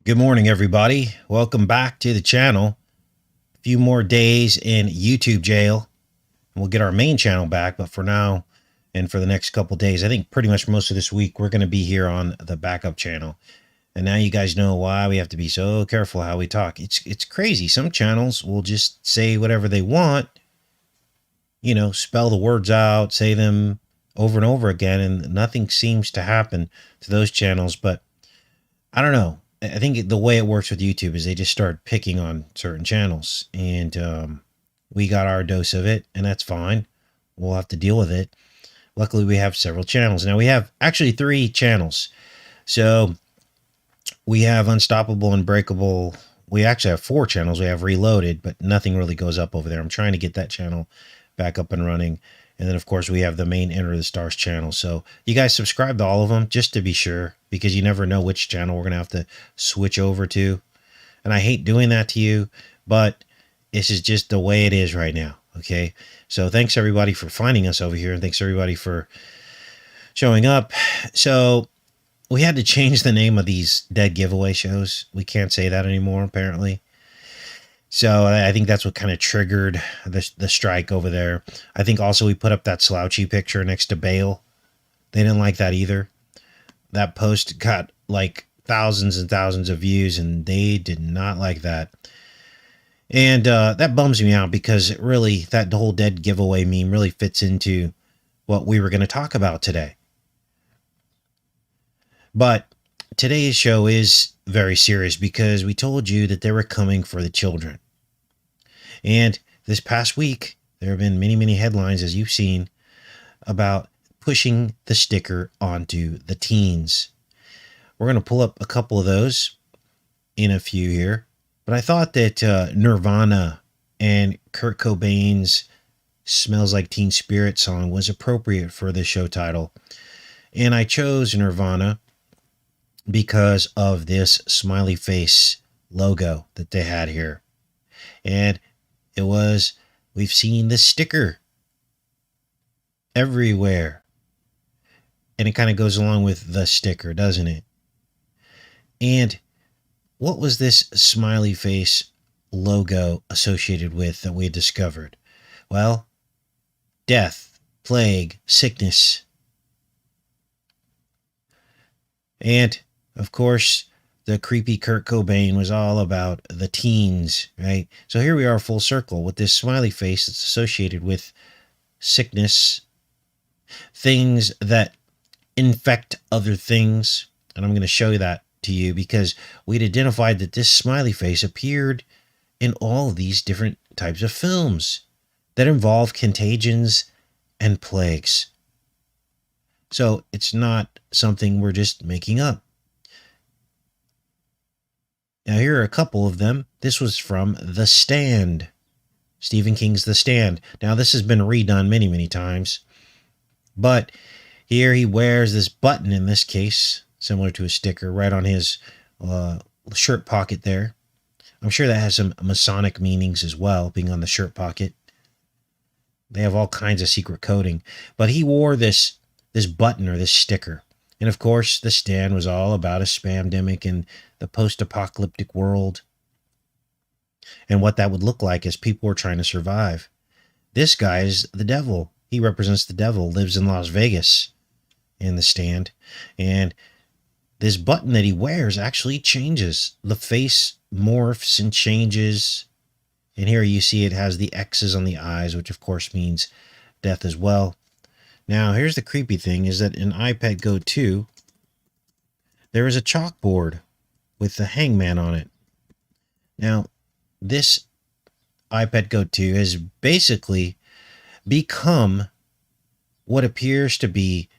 Good morning, everybody. Welcome back to the channel. A few more days in YouTube jail, and we'll get our main channel back. But for now, and for the next couple days, I think pretty much most of this week, we're going to be here on the backup channel. And now you guys know why we have to be so careful how we talk. It's crazy. Some channels will just say whatever they want, spell the words out, say them over and over again, and nothing seems to happen to those channels. But I don't know. I think the way it works with YouTube is they just start picking on certain channels, and we got our dose of it, and that's fine. We'll have to deal with it. Luckily, we have several channels. Now, we have actually 3 channels. So we have Unstoppable and Breakable. We actually have 4 channels. We have Reloaded, but nothing really goes up over there. I'm trying to get that channel back up and running. And then, of course, we have the main Enter the Stars channel. So you guys subscribe to all of them just to be sure, because you never know which channel we're going to have to switch over to. And I hate doing that to you, but this is just the way it is right now. Okay. So thanks everybody for finding us over here. And thanks everybody for showing up. So we had to change the name of these dead giveaway shows. We can't say that anymore, apparently. So I think that's what kind of triggered the strike over there. I think also we put up that slouchy picture next to Bale. They didn't like that either. That post got like thousands and thousands of views, and they did not like that. And that bums me out, because it really, that whole dead giveaway meme really fits into what we were going to talk about today. But today's show is very serious, because we told you that they were coming for the children. And this past week, there have been many, many headlines, as you've seen, about pushing the sticker onto the teens. We're going to pull up a couple of those in a few here. But I thought that Nirvana and Kurt Cobain's Smells Like Teen Spirit song was appropriate for this show title. And I chose Nirvana because of this smiley face logo that they had here. And it was, we've seen the sticker everywhere. And it kind of goes along with the sticker, doesn't it? And what was this smiley face logo associated with that we had discovered? Well, death, plague, sickness. And, of course, the creepy Kurt Cobain was all about the teens, right? So here we are full circle with this smiley face that's associated with sickness, things that infect other things. And I'm going to show you that to you, because we'd identified that this smiley face appeared in all of these different types of films that involve contagions and plagues. So it's not something we're just making up. Now, here are a couple of them. This was from The Stand, Stephen King's The Stand. Now, this has been redone many, many times. But here he wears this button, in this case, similar to a sticker, right on his shirt pocket there. I'm sure that has some Masonic meanings as well, being on the shirt pocket. They have all kinds of secret coding. But he wore this button, or this sticker. And of course, The Stand was all about a spamdemic and the post-apocalyptic world, and what that would look like as people were trying to survive. This guy is the devil. He represents the devil, lives in Las Vegas in The Stand. And this button that he wears actually changes. The face morphs and changes. And here you see it has the X's on the eyes, which of course means death as well. Now, here's the creepy thing, is that in iPad Go 2, there is a chalkboard with the hangman on it. Now, this iPad Go 2 has basically become what appears to be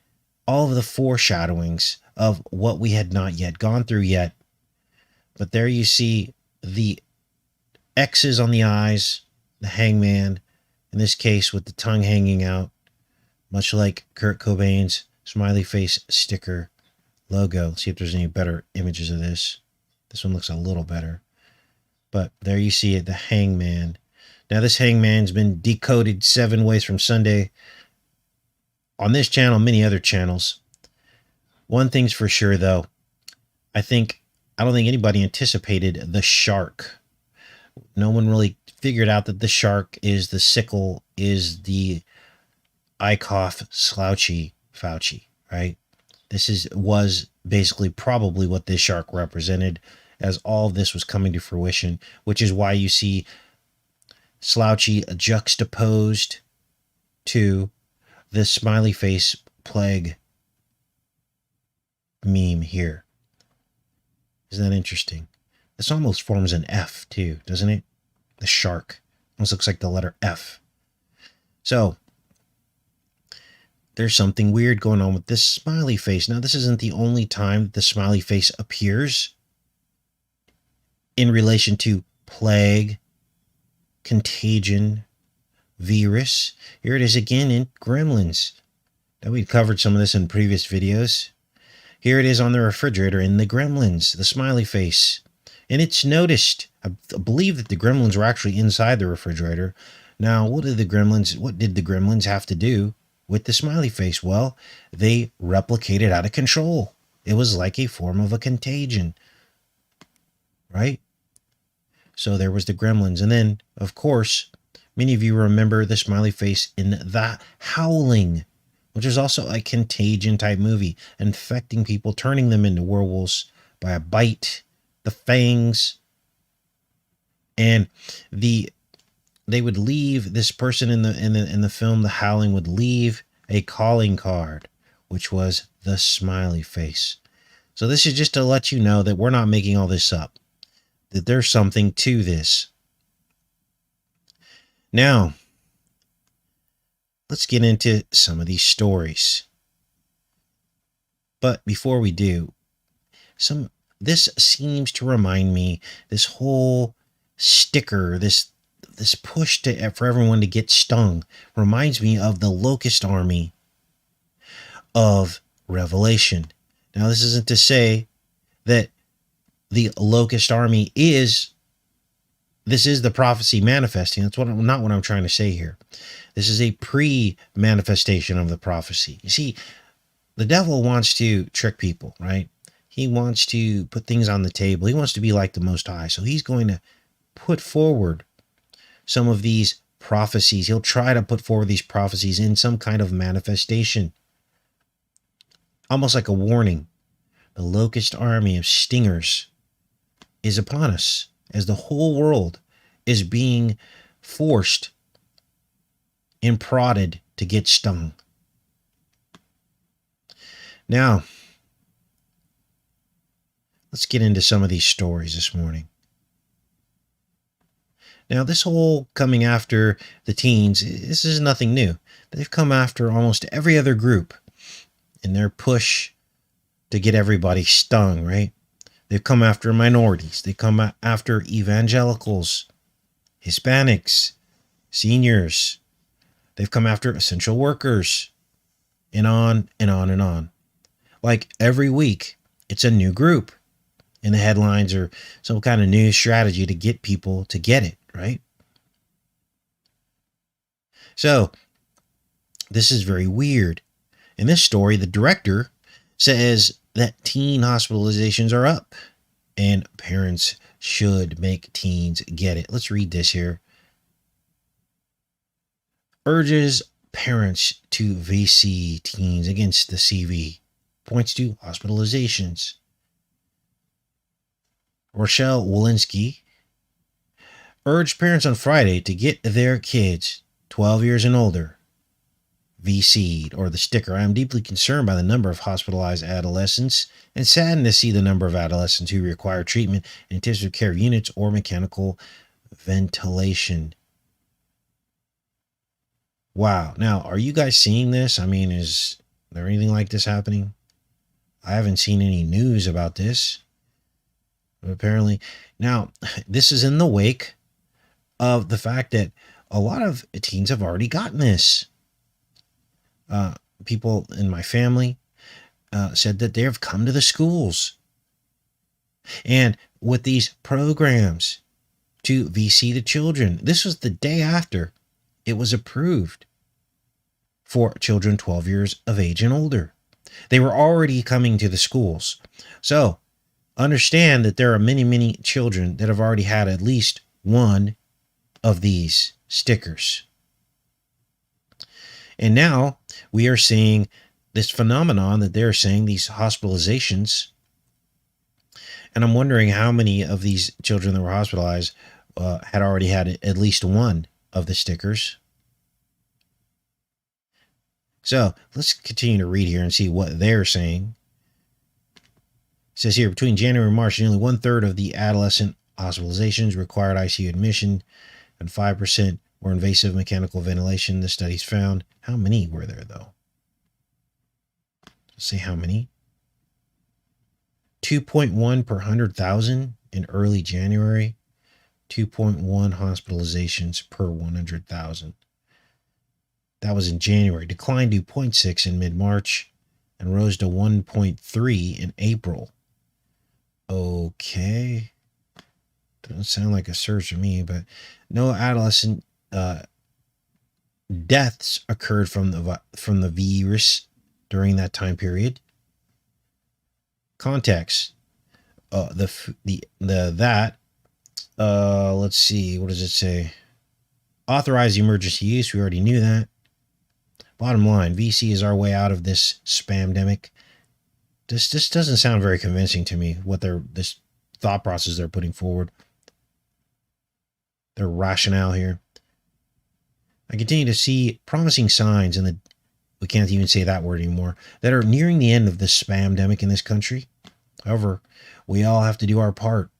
all of the foreshadowings of what we had not yet gone through yet. But there you see the X's on the eyes, the hangman, in this case with the tongue hanging out, much like Kurt Cobain's smiley face sticker logo. Let's see if there's any better images of this. This one looks a little better. But there you see it, the hangman. Now, this hangman's been decoded 7 ways from Sunday on this channel, many other channels. One thing's for sure, though. I think I don't think anybody anticipated the shark. No one really figured out that the shark is the sickle, is the I cough slouchy Fauci, right? Was basically probably what this shark represented as all of this was coming to fruition, which is why you see slouchy juxtaposed to this smiley face plague meme here. Isn't that interesting? This almost forms an F too, doesn't it? The shark almost looks like the letter F. So there's something weird going on with this smiley face. Now, this isn't the only time the smiley face appears in relation to plague, contagion, virus. Here it is again in Gremlins. Now, we've covered some of this in previous videos. Here it is on the refrigerator in the Gremlins, the smiley face. And it's noticed. I believe that the Gremlins were actually inside the refrigerator. Now, what did the Gremlins have to do with the smiley face? Well, they replicated out of control. It was like a form of a contagion, right? So there was the Gremlins. And then, of course, many of you remember the smiley face in The Howling, which is also a contagion type movie, infecting people, turning them into werewolves by a bite, the fangs, and they would leave this person in the film The Howling would leave a calling card, which was the smiley face. So this is just to let you know that we're not making all this up, that there's something to this. Now, let's get into some of these stories. But before we do, this seems to remind me, this whole sticker, this push for everyone to get stung, reminds me of the locust army of Revelation. Now, this isn't to say that the locust army this is the prophecy manifesting. That's not what I'm trying to say here. This is a pre-manifestation of the prophecy. You see, the devil wants to trick people, right? He wants to put things on the table. He wants to be like the Most High. So he's going to put forward some of these prophecies. He'll try to put forward these prophecies in some kind of manifestation, almost like a warning. The locust army of stingers is upon us as the whole world is being forced and prodded to get stung. Now, let's get into some of these stories this morning. Now, this whole coming after the teens, this is nothing new. They've come after almost every other group in their push to get everybody stung, right? They've come after minorities. They come after evangelicals, Hispanics, seniors. They've come after essential workers, and on and on and on. Like every week, it's a new group. And the headlines are some kind of new strategy to get people to get it, right? So, this is very weird. In this story, the director says that teen hospitalizations are up and parents should make teens get it. Let's read this here. Urges parents to VC teens against the CV. Points to hospitalizations. Rochelle Walensky urged parents on Friday to get their kids 12 years and older VC'd, or the sticker. I am deeply concerned by the number of hospitalized adolescents and saddened to see the number of adolescents who require treatment in intensive care units or mechanical ventilation. Wow. Now, are you guys seeing this? I mean, is there anything like this happening? I haven't seen any news about this. But apparently, now, this is in the wake of the fact that a lot of teens have already gotten this. People in my family said that they have come to the schools and with these programs to VC the children. This was the day after it was approved for children 12 years of age and older. They were already coming to the schools. So understand that there are many, many children that have already had at least one of these stickers. And now we are seeing this phenomenon that they're saying, these hospitalizations. And I'm wondering how many of these children that were hospitalized had already had at least one of the stickers. So let's continue to read here and see what they're saying. It says here, between January and March, nearly 1/3 of the adolescent hospitalizations required ICU admission, and 5% were invasive mechanical ventilation, the studies found. How many were there, though? Let's see how many. 2.1 per 100,000 in early January. 2.1 hospitalizations per 100,000. That was in January. Declined to 0.6 in mid-March and rose to 1.3 in April. Okay. Doesn't sound like a surge to me, but no adolescent deaths occurred from the virus during that time period. Context. Let's see, what does it say? Authorize emergency use. We already knew that. Bottom line, VC is our way out of this spamdemic. This doesn't sound very convincing to me, what this thought process they're putting forward. Their rationale here. I continue to see promising signs we can't even say that word anymore, that are nearing the end of this spamdemic in this country. However, we all have to do our part.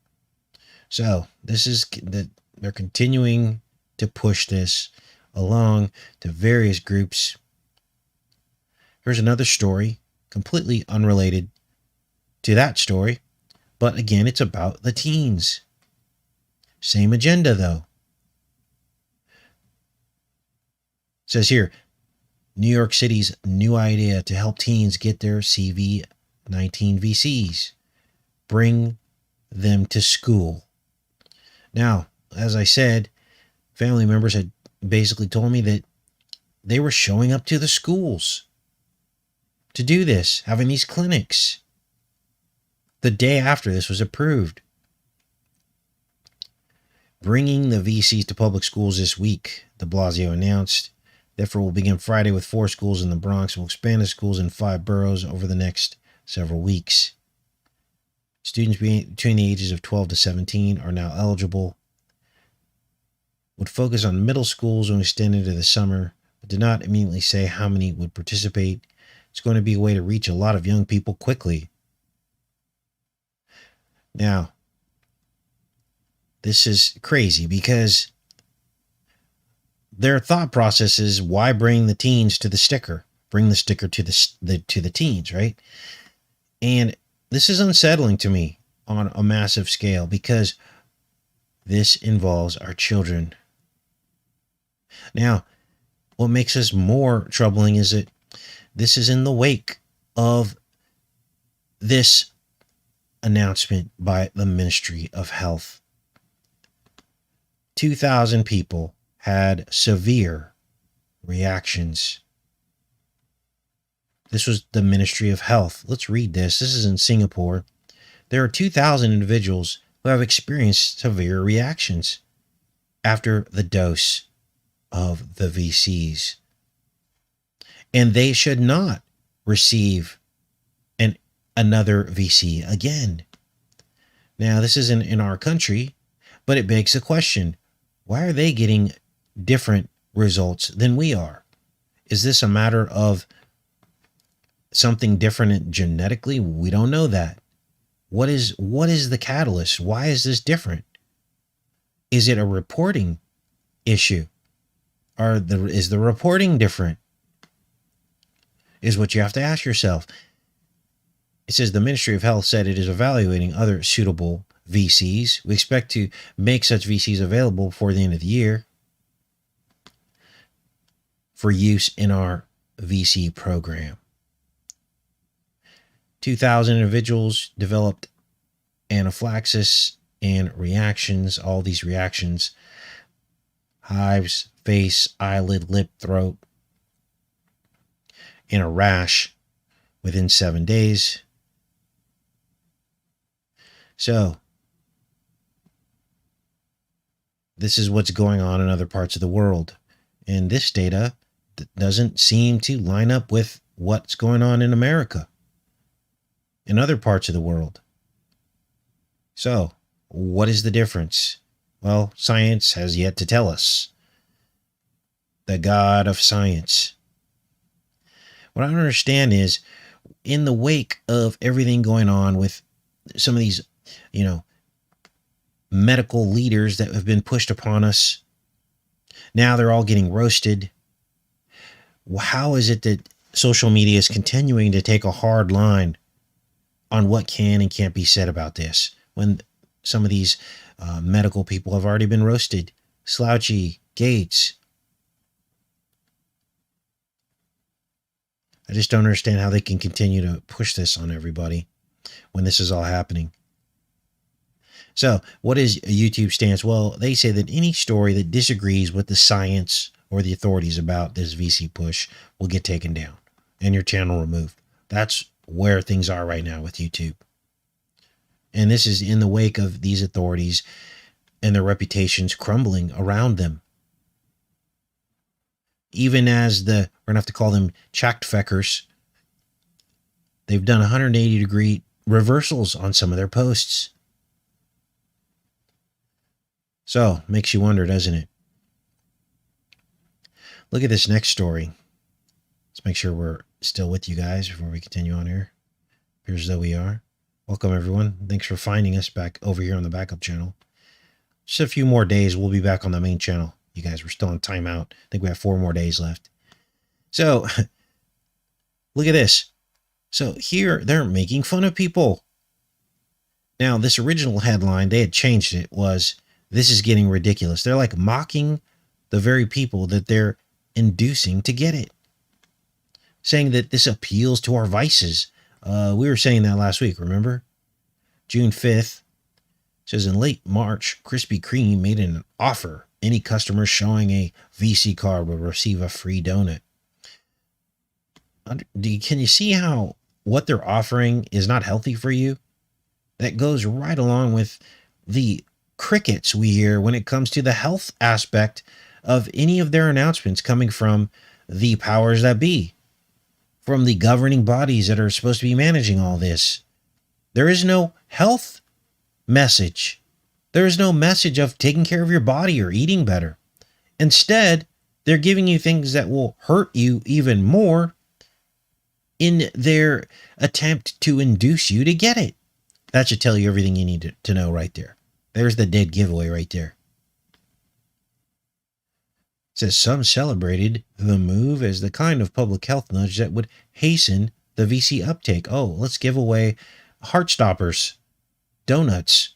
So this is that they're continuing to push this along to various groups. Here's another story, completely unrelated to that story, but again, it's about the teens. Same agenda, though. It says here, New York City's new idea to help teens get their CV-19 VCs. Bring them to school. Now, as I said, family members had basically told me that they were showing up to the schools to do this, having these clinics the day after this was approved. Bringing the VCs to public schools this week, de Blasio announced. Therefore, will begin Friday with 4 schools in the Bronx. Will expand to schools in 5 boroughs over the next several weeks. Students between the ages of 12 to 17 are now eligible. Would focus on middle schools when extended into the summer, but did not immediately say how many would participate. It's going to be a way to reach a lot of young people quickly. Now, this is crazy because their thought process is, why bring the teens to the sticker? Bring the sticker to the teens, right? And this is unsettling to me on a massive scale because this involves our children. Now, what makes this more troubling is that this is in the wake of this announcement by the Ministry of Health. 2,000 people had severe reactions. This was the Ministry of Health. Let's read this. This is in Singapore. There are 2,000 individuals who have experienced severe reactions after the dose of the VCs. And they should not receive another VC again. Now, this isn't in our country, but it begs the question, why are they getting different results than we are? Is this a matter of something different genetically? We don't know that. What is the catalyst? Why is this different? Is it a reporting issue? Is the reporting different? Is what you have to ask yourself. It says the Ministry of Health said it is evaluating other suitable VCs. We expect to make such VCs available before the end of the year for use in our VC program. 2,000 individuals developed anaphylaxis and reactions. All these reactions: hives, face, eyelid, lip, throat, and a rash within 7 days. So this is what's going on in other parts of the world. And this data doesn't seem to line up with what's going on in America, in other parts of the world. So, what is the difference? Well, science has yet to tell us. The God of science. What I don't understand is, in the wake of everything going on with some of these, medical leaders that have been pushed upon us, now they're all getting roasted. How is it that social media is continuing to take a hard line on what can and can't be said about this when some of these medical people have already been roasted? Slouchy, Gates. I just don't understand how they can continue to push this on everybody when this is all happening. So, what is a YouTube stance? Well, they say that any story that disagrees with the science or the authorities about this VC push will get taken down and your channel removed. That's where things are right now with YouTube. And this is in the wake of these authorities and their reputations crumbling around them. Even as we're going to have to call them chact-feckers, they've done 180-degree reversals on some of their posts. So, makes you wonder, doesn't it? Look at this next story. Let's make sure we're still with you guys before we continue on here. Appears as though we are. Welcome, everyone. Thanks for finding us back over here on the backup channel. Just a few more days, we'll be back on the main channel. You guys, we're still on timeout. I think we have 4 more days left. So, look at this. So here, they're making fun of people. Now, this original headline, they had changed it, was, "This is getting ridiculous." They're like mocking the very people that they're inducing to get it. Saying that this appeals to our vices. We were saying that last week, remember? June 5th. Says in late March, Krispy Kreme made an offer. Any customer showing a VC card will receive a free donut. Can you see how what they're offering is not healthy for you? That goes right along with the crickets we hear when it comes to the health aspect of any of their announcements coming from the powers that be, from the governing bodies that are supposed to be managing all this. There is no health message. There is no message of taking care of your body or eating better. Instead, they're giving you things that will hurt you even more in their attempt to induce you to get it. That should tell you everything you need to know right there. There's the dead giveaway right there. It says some celebrated the move as the kind of public health nudge that would hasten the VC uptake. Oh, let's give away Heartstoppers, donuts.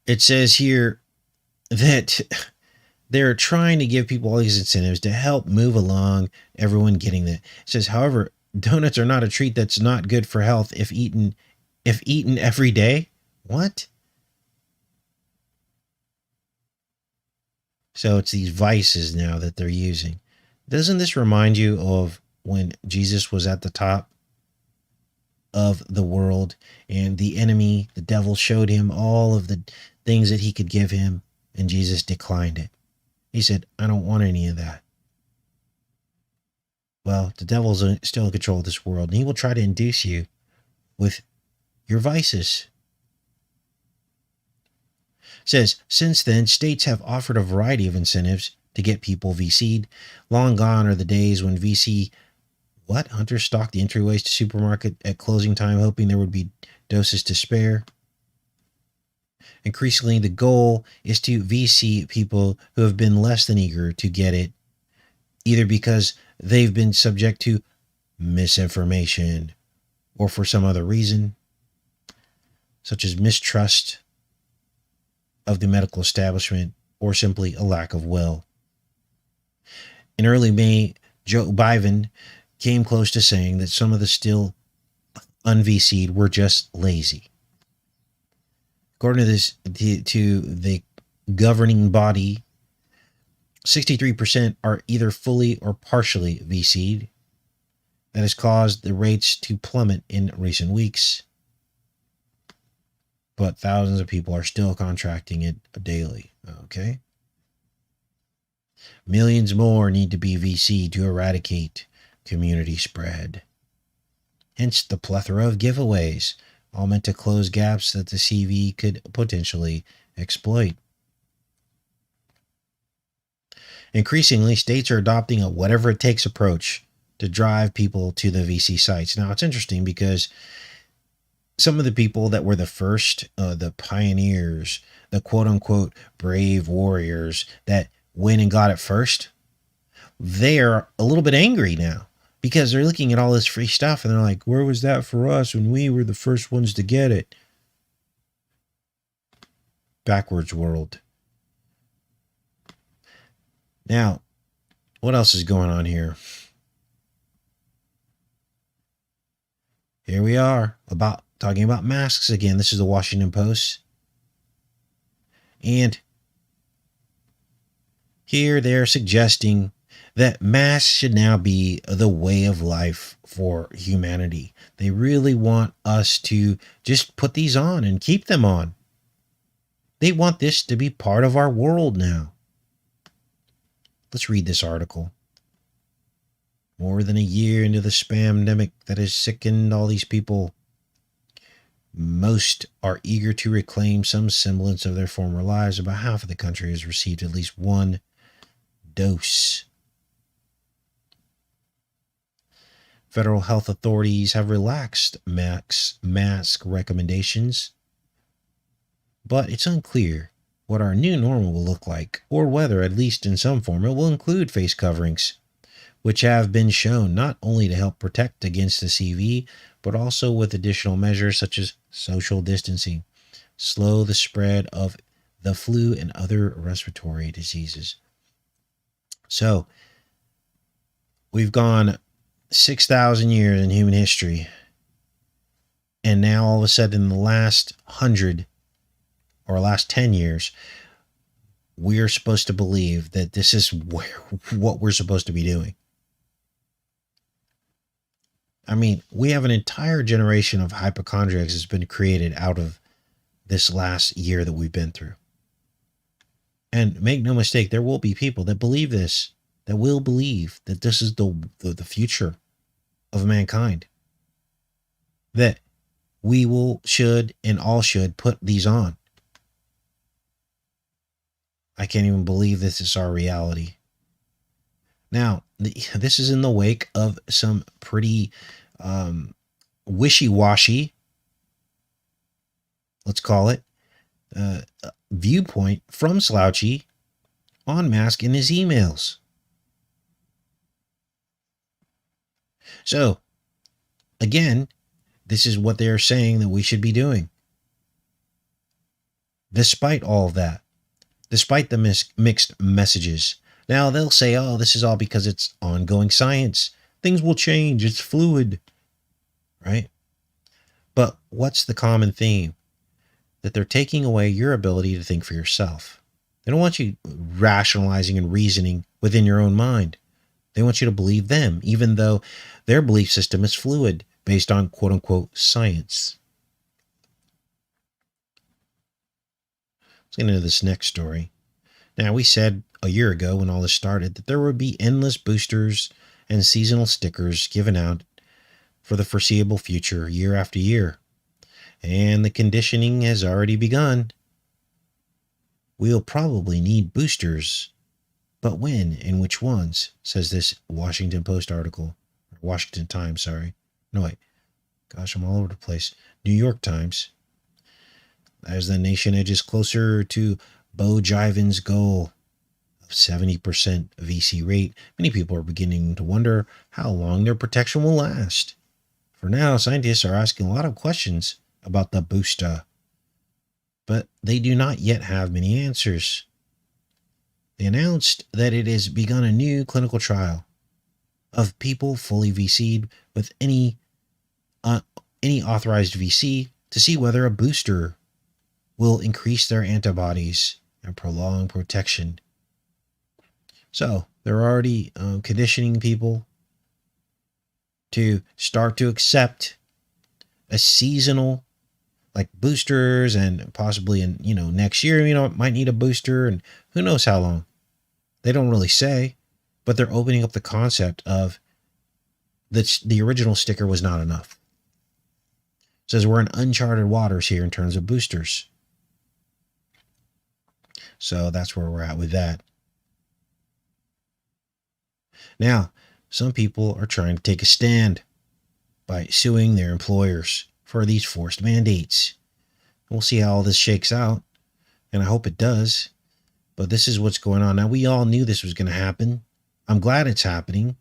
It says here that they're trying to give people all these incentives to help move along everyone getting that. It says, however, donuts are not a treat that's not good for health if eaten every day. What? So it's these vices now that they're using. Doesn't this remind you of when Jesus was at the top of the world and the enemy, the devil, showed him all of the things that he could give him, and Jesus declined it? He said, I don't want any of that. Well, the devil's still in control of this world, and he will try to induce you with your vices. It says, since then, states have offered a variety of incentives to get people VC'd. Long gone are the days when hunters stocked the entryways to supermarket at closing time, hoping there would be doses to spare. Increasingly, the goal is to VC people who have been less than eager to get it, either because they've been subject to misinformation or for some other reason, such as mistrust of the medical establishment or simply a lack of will. In early May, Joe Biden came close to saying that some of the still un-VC'd were just lazy. According to the governing body, 63% are either fully or partially VC'd. That has caused the rates to plummet in recent weeks. but thousands of people are still contracting it daily. Okay. Millions more need to be VC to eradicate community spread. Hence the plethora of giveaways, all meant to close gaps that the CV could potentially exploit. Increasingly, states are adopting a whatever it takes approach to drive people to the VC sites. Now, it's interesting because some of the people that were the first, the pioneers, the quote unquote brave warriors that went and got it first, they're a little bit angry now because they're looking at all this free stuff and they're like, where was that for us when we were the first ones to get it? Backwards world. Now, what else is going on here? Here we are talking about masks again. This is the Washington Post. And here they're suggesting that masks should now be the way of life for humanity. They really want us to just put these on and keep them on. They want this to be part of our world now. Let's read this article. More than a year into the spamdemic that has sickened all these people, most are eager to reclaim some semblance of their former lives. About half of the country has received at least one dose. Federal health authorities have relaxed mask recommendations, but it's unclear what our new normal will look like, or whether, at least in some form, it will include face coverings, which have been shown not only to help protect against the CV, but also with additional measures such as social distancing, slow the spread of the flu and other respiratory diseases. So, we've gone 6,000 years in human history, and now all of a sudden in the last 100 or last 10 years, we are supposed to believe that this is what we're supposed to be doing. I mean, we have an entire generation of hypochondriacs that's been created out of this last year that we've been through. And make no mistake, there will be people that believe this, that will believe that this is the future of mankind. That we should and all should put these on. I can't even believe this is our reality. Now, this is in the wake of some pretty wishy-washy, let's call it, viewpoint from Slouchy on mask in his emails. So, again, this is what they're saying that we should be doing. Despite all of that, despite the mixed messages. Now they'll say, oh, this is all because it's ongoing science. Things will change. It's fluid, right? But what's the common theme? That they're taking away your ability to think for yourself. They don't want you rationalizing and reasoning within your own mind. They want you to believe them, even though their belief system is fluid, based on quote unquote science. Let's get into this next story. Now, we said a year ago when all this started that there would be endless boosters and seasonal stickers given out for the foreseeable future, year after year. And the conditioning has already begun. We'll probably need boosters, but when and which ones, says this Washington Post article. Washington Times, sorry. No, wait. Gosh, I'm all over the place. New York Times. As the nation edges closer to Bo Jiven's goal of 70% VC rate, many people are beginning to wonder how long their protection will last. For now, scientists are asking a lot of questions about the booster, but they do not yet have many answers. They announced that it has begun a new clinical trial of people fully VC'd with any authorized VC to see whether a booster will increase their antibodies and prolong protection. So they're already conditioning people to start to accept a seasonal like boosters, and possibly in, next year, might need a booster, and who knows how long. They don't really say, but they're opening up the concept of the original sticker was not enough. It says we're in uncharted waters here in terms of boosters. So that's where we're at with that. Now, some people are trying to take a stand by suing their employers for these forced mandates. We'll see how all this shakes out, and I hope it does. But this is what's going on. Now, we all knew this was going to happen. I'm glad it's happening.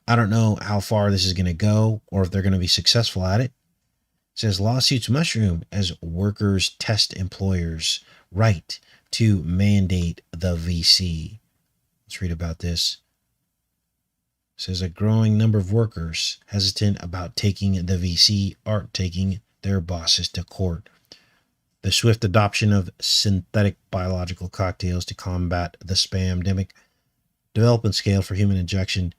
I don't know how far this is going to go or if they're going to be successful at it. It says lawsuits mushroom as workers test employers' right to mandate the VC. Let's read about this. It says a growing number of workers hesitant about taking the VC are taking their bosses to court. The swift adoption of synthetic biological cocktails to combat the spamdemic development scale for human injection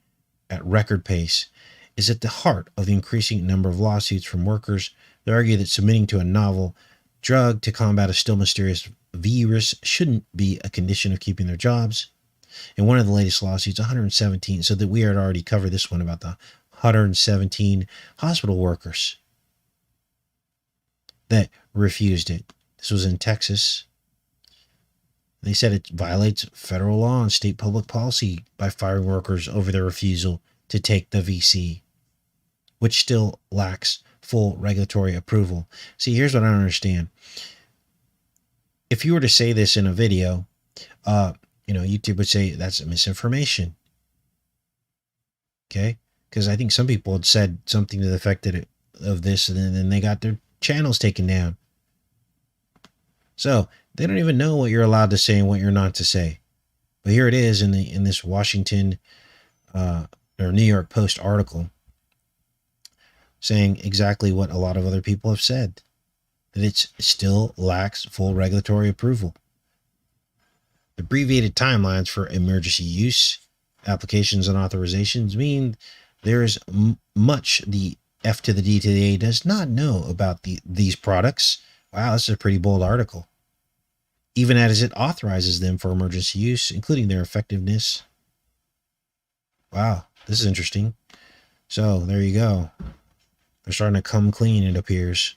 at record pace is at the heart of the increasing number of lawsuits from workers that argue that submitting to a novel drug to combat a still mysterious virus shouldn't be a condition of keeping their jobs. In one of the latest lawsuits, 117, so that we had already covered this one about the 117 hospital workers that refused it. This was in Texas. They said it violates federal law and state public policy by firing workers over their refusal to take the VC, which still lacks full regulatory approval. See, here's what I don't understand. If you were to say this in a video, YouTube would say that's misinformation. Okay? Because I think some people had said something to the effect of this, and then they got their channels taken down. So they don't even know what you're allowed to say and what you're not to say. But here it is in this Washington or New York Post article saying exactly what a lot of other people have said, that it still lacks full regulatory approval. Abbreviated timelines for emergency use applications and authorizations mean there is much the F to the D to the A does not know about these products. Wow, this is a pretty bold article. Even as it authorizes them for emergency use, including their effectiveness. Wow, this is interesting. So there you go. They're starting to come clean, it appears.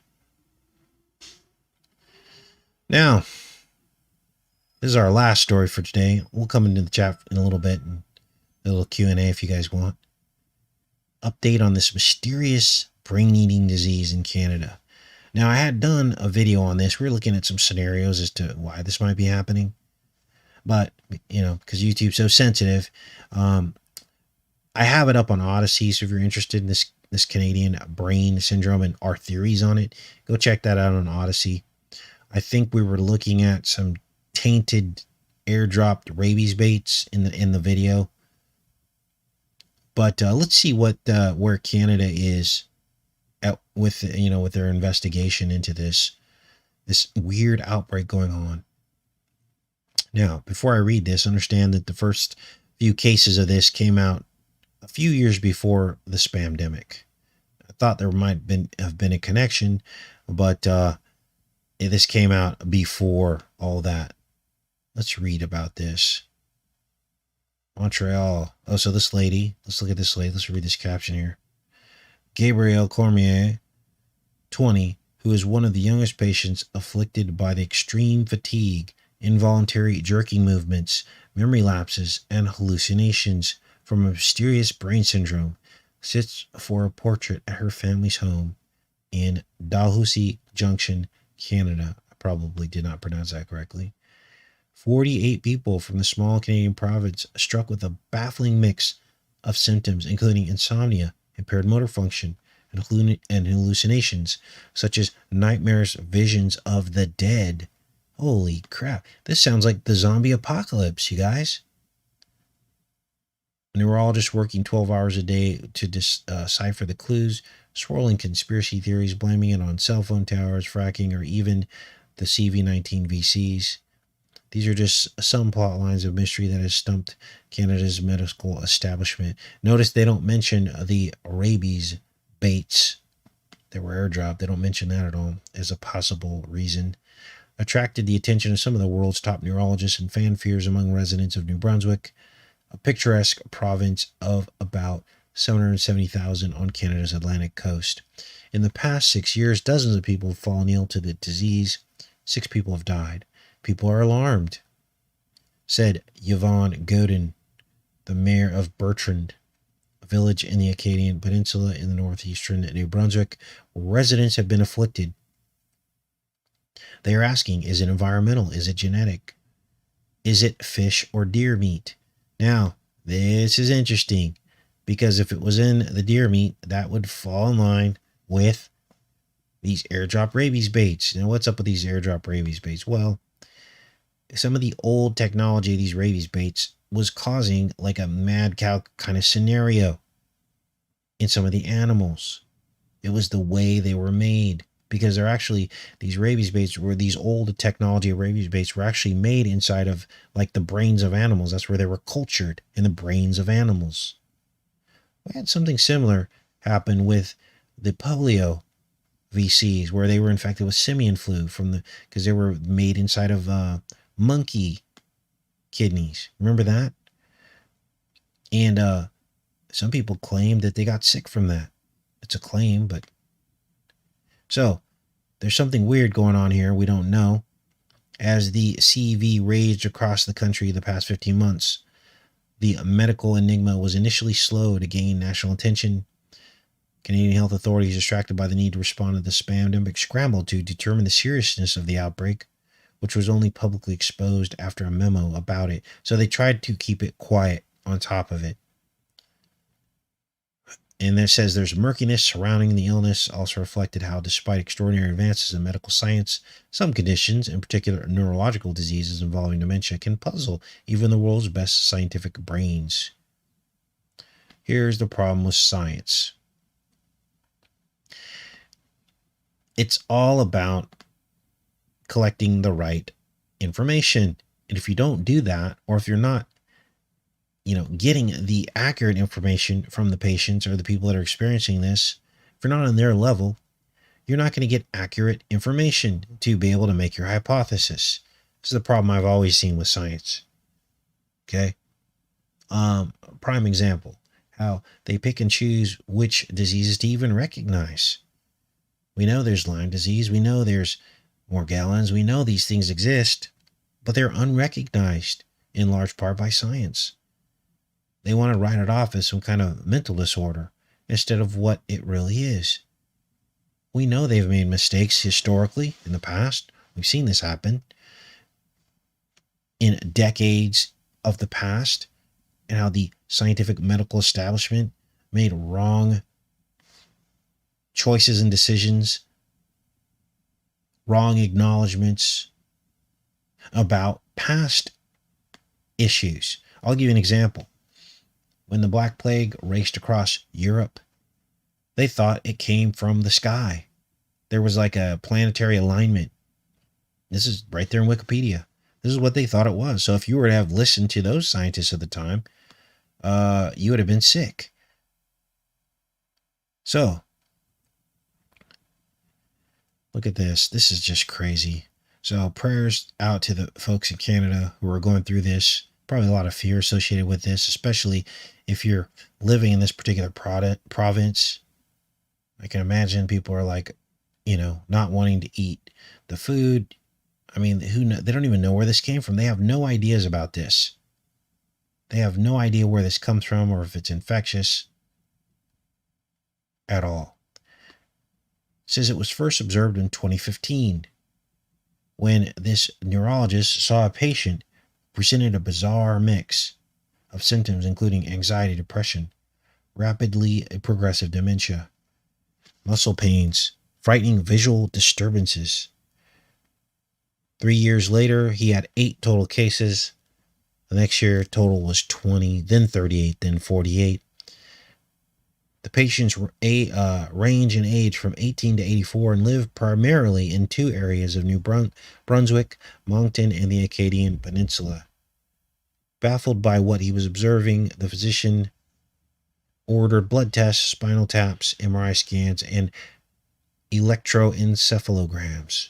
Now, this is our last story for today. We'll come into the chat in a little bit and a little Q&A if you guys want. Update on this mysterious brain-eating disease in Canada. Now, I had done a video on this. We were looking at some scenarios as to why this might be happening. But, because YouTube's so sensitive, I have it up on Odyssey. So if you're interested in this Canadian brain syndrome and our theories on it, go check that out on Odyssey. I think we were looking at some tainted airdropped rabies baits in the video. But let's see where Canada is with their investigation into this weird outbreak going on. Now, before I read this, understand that the first few cases of this came out a few years before the spamdemic. I thought there might have been a connection, but this came out before all that. Let's read about this. Montreal. Oh, so this lady. Let's look at this lady. Let's read this caption here. Gabrielle Cormier, 20, who is one of the youngest patients afflicted by the extreme fatigue, involuntary jerking movements, memory lapses, and hallucinations from a mysterious brain syndrome, sits for a portrait at her family's home in Dalhousie Junction, Canada. I probably did not pronounce that correctly. 48 people from the small Canadian province struck with a baffling mix of symptoms, including insomnia, impaired motor function, and hallucinations, such as nightmares, visions of the dead. Holy crap. This sounds like the zombie apocalypse, you guys. And they were all just working 12 hours a day to decipher the clues, swirling conspiracy theories, blaming it on cell phone towers, fracking, or even the CV-19 VCs. These are just some plot lines of mystery that has stumped Canada's medical establishment. Notice they don't mention the rabies baits. They were airdropped. They don't mention that at all as a possible reason. Attracted the attention of some of the world's top neurologists and fanfares among residents of New Brunswick, a picturesque province of about 770,000 on Canada's Atlantic coast. In the past 6 years, dozens of people have fallen ill to the disease. 6 people have died. People are alarmed, said Yvonne Godin, the mayor of Bertrand, a village in the Acadian Peninsula in the northeastern New Brunswick, where residents have been afflicted. They are asking, is it environmental? Is it genetic? Is it fish or deer meat? Now, this is interesting because if it was in the deer meat, that would fall in line with these airdrop rabies baits. Now, what's up with these airdrop rabies baits? Well, some of the old technology of these rabies baits was causing like a mad cow kind of scenario in some of the animals. It was the way they were made, because they're actually, these rabies baits were, these old technology of rabies baits were actually made inside of like the brains of animals. That's where they were cultured, in the brains of animals. We had something similar happen with the polio VCs, where they were infected with simian flu because they were made inside of monkey kidneys. Remember that? And some people claim that they got sick from that. It's a claim, but so there's something weird going on here. We don't know. As the CV raged across the country the past 15 months, the medical enigma was initially slow to gain national attention. Canadian health authorities, distracted by the need to respond to the pandemic, scrambled to determine the seriousness of the outbreak, which was only publicly exposed after a memo about it. So they tried to keep it quiet on top of it. And it says there's murkiness surrounding the illness, also reflected how, despite extraordinary advances in medical science, some conditions, in particular neurological diseases involving dementia, can puzzle even the world's best scientific brains. Here's the problem with science. It's all about collecting the right information. And if you don't do that, or if you're not getting the accurate information from the patients or the people that are experiencing this, if you're not on their level, you're not going to get accurate information to be able to make your hypothesis. This is the problem I've always seen with science. Okay. Prime example, how they pick and choose which diseases to even recognize. We know there's Lyme disease. We know there's Morgellons. We know these things exist, but they're unrecognized in large part by science. They want to write it off as some kind of mental disorder instead of what it really is. We know they've made mistakes historically in the past. We've seen this happen in decades of the past, and how the scientific medical establishment made wrong choices and decisions, wrong acknowledgments about past issues. I'll give you an example. When the Black Plague raced across Europe, they thought it came from the sky. There was like a planetary alignment. This is right there in Wikipedia. This is what they thought it was. So if you were to have listened to those scientists at the time, you would have been sick. So, look at this. This is just crazy. So prayers out to the folks in Canada who are going through this. Probably a lot of fear associated with this, especially if you're living in this particular province. I can imagine people are like, not wanting to eat the food. I mean, they don't even know where this came from. They have no ideas about this. They have no idea where this comes from or if it's infectious at all. It says it was first observed in 2015 when this neurologist saw a patient presented a bizarre mix of symptoms, including anxiety, depression, rapidly progressive dementia, muscle pains, frightening visual disturbances. 3 years later, he had 8 total cases. The next year, total was 20, then 38, then 48. The patients range in age from 18 to 84 and live primarily in 2 areas of New Brunswick, Moncton, and the Acadian Peninsula. Baffled by what he was observing, the physician ordered blood tests, spinal taps, MRI scans, and electroencephalograms.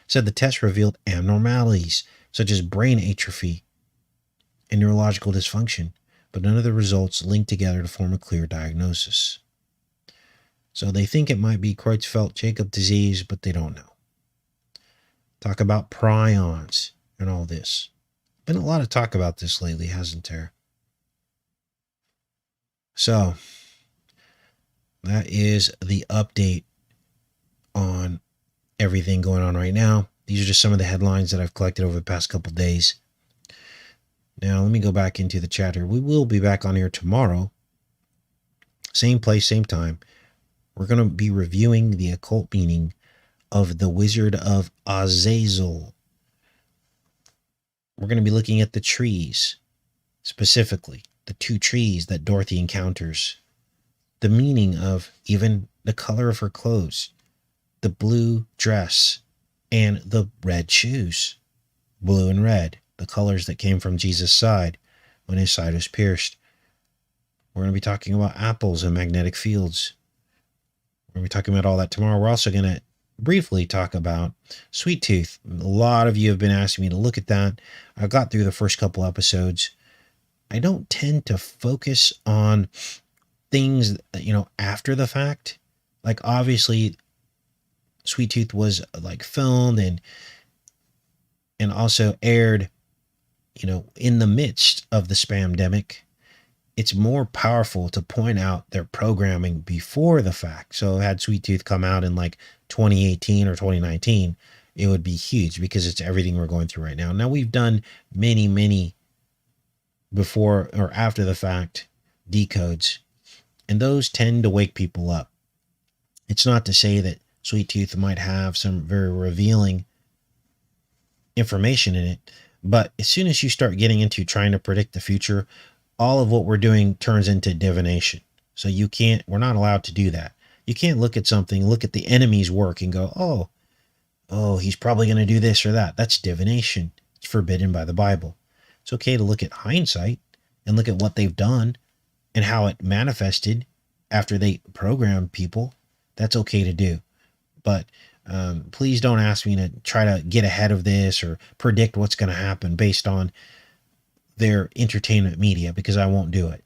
Said the test revealed abnormalities such as brain atrophy and neurological dysfunction, but none of the results linked together to form a clear diagnosis. So they think it might be Creutzfeldt-Jakob disease, but they don't know. Talk about prions and all this. Been a lot of talk about this lately, hasn't there? So that is the update on everything going on right now. These are just some of the headlines that I've collected over the past couple days. Now, let me go back into the chat here. We will be back on here tomorrow. Same place, same time. We're going to be reviewing the occult meaning of the Wizard of Azazel. We're going to be looking at the trees, specifically the two trees that Dorothy encounters, the meaning of even the color of her clothes, the blue dress, and the red shoes. Blue and red, the colors that came from Jesus' side when his side was pierced. We're going to be talking about apples and magnetic fields. We're going to be talking about all that tomorrow. We're also going to briefly talk about Sweet Tooth. A lot of you have been asking me to look at that. I got through the first couple episodes. I don't tend to focus on things, after the fact. Like, obviously, Sweet Tooth was like filmed and also aired, in the midst of the spamdemic. It's more powerful to point out their programming before the fact. So had Sweet Tooth come out in like 2018 or 2019, it would be huge because it's everything we're going through right now. Now we've done many before or after the fact decodes, and those tend to wake people up. It's not to say that Sweet Tooth might have some very revealing information in it, but as soon as you start getting into trying to predict the future, all of what we're doing turns into divination. So we're not allowed to do that. You can't look at something, look at the enemy's work and go, oh, he's probably going to do this or that. That's divination. It's forbidden by the Bible. It's okay to look at hindsight and look at what they've done and how it manifested after they programmed people. That's okay to do. But please don't ask me to try to get ahead of this or predict what's going to happen based on their entertainment media, because I won't do it,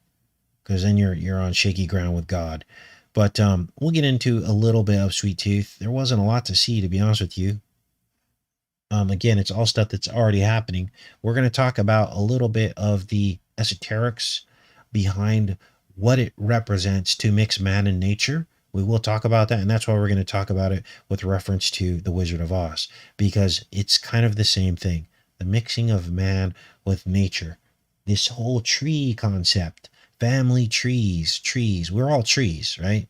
because then you're on shaky ground with God. But we'll get into a little bit of Sweet Tooth. There wasn't a lot to see, to be honest with you. Again, it's all stuff that's already happening. We're going to talk about a little bit of the esoterics behind what it represents to mix man and nature. We will talk about that, and that's why we're going to talk about it with reference to the Wizard of Oz, because it's kind of the same thing. The mixing of man with nature. This whole tree concept. Family trees. We're all trees, right?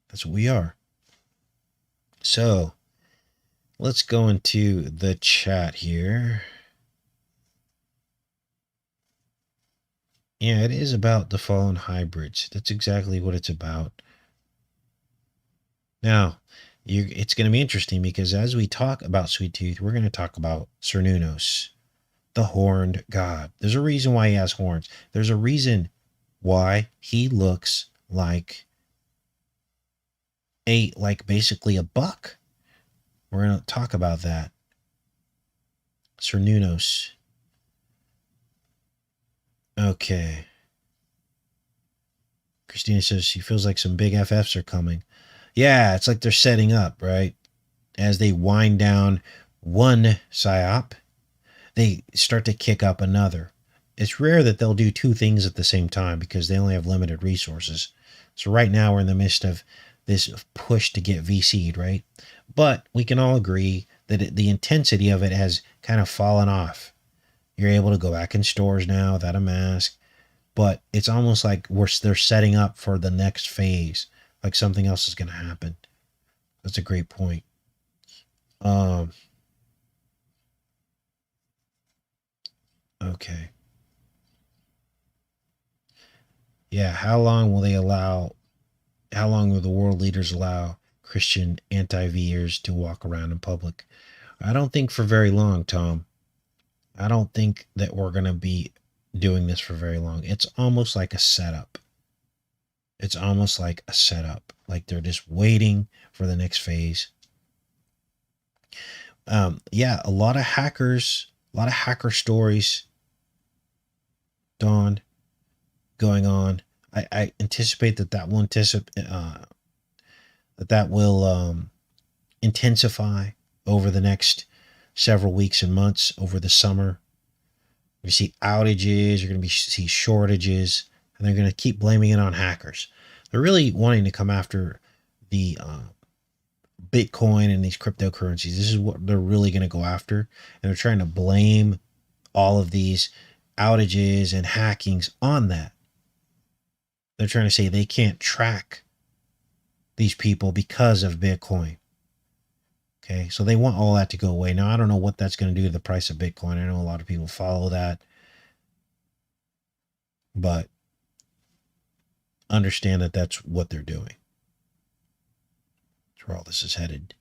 That's what we are. So, let's go into the chat here. Yeah, it is about the fallen hybrids. That's exactly what it's about. Now, it's going to be interesting because as we talk about Sweet Tooth, we're going to talk about Cernunnos, the horned god. There's a reason why he has horns. There's a reason why he looks like basically a buck. We're going to talk about that. Cernunnos. Okay. Christina says she feels like some big FFs are coming. Yeah, it's like they're setting up, right? As they wind down one psyop, they start to kick up another. It's rare that they'll do two things at the same time because they only have limited resources. So right now we're in the midst of this push to get VC'd, right? But we can all agree that the intensity of it has kind of fallen off. You're able to go back in stores now without a mask, but it's almost like they're setting up for the next phase, like something else is going to happen. That's a great point. Okay. Yeah, how long will the world leaders allow Christian anti-Vers to walk around in public? I don't think for very long, Tom. I don't think that we're going to be doing this for very long. It's almost like a setup. It's almost like a setup, like they're just waiting for the next phase. Yeah, a lot of hacker stories, Dawn, going on. I anticipate that will intensify over the next several weeks and months over the summer. You see outages, you're going to see shortages, and they're going to keep blaming it on hackers. They're really wanting to come after the Bitcoin and these cryptocurrencies. This is what they're really going to go after. And they're trying to blame all of these outages and hackings on that. They're trying to say they can't track these people because of Bitcoin. Okay, so they want all that to go away. Now, I don't know what that's going to do to the price of Bitcoin. I know a lot of people follow that, but understand that that's what they're doing. That's where all this is headed.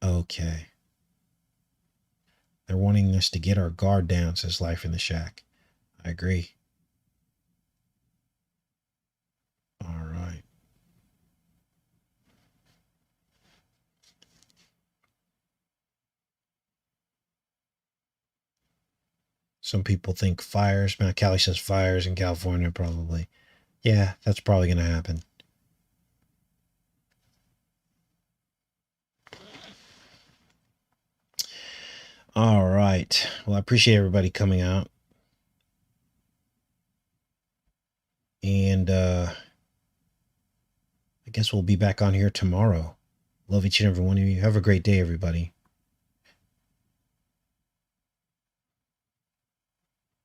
Okay. They're wanting us to get our guard down, says Life in the Shack. I agree. All right. Some people think fires. Matt Callie says fires in California, probably. Yeah, that's probably going to happen. All right. Well, I appreciate everybody coming out. And I guess we'll be back on here tomorrow. Love each and every one of you. Have a great day, everybody.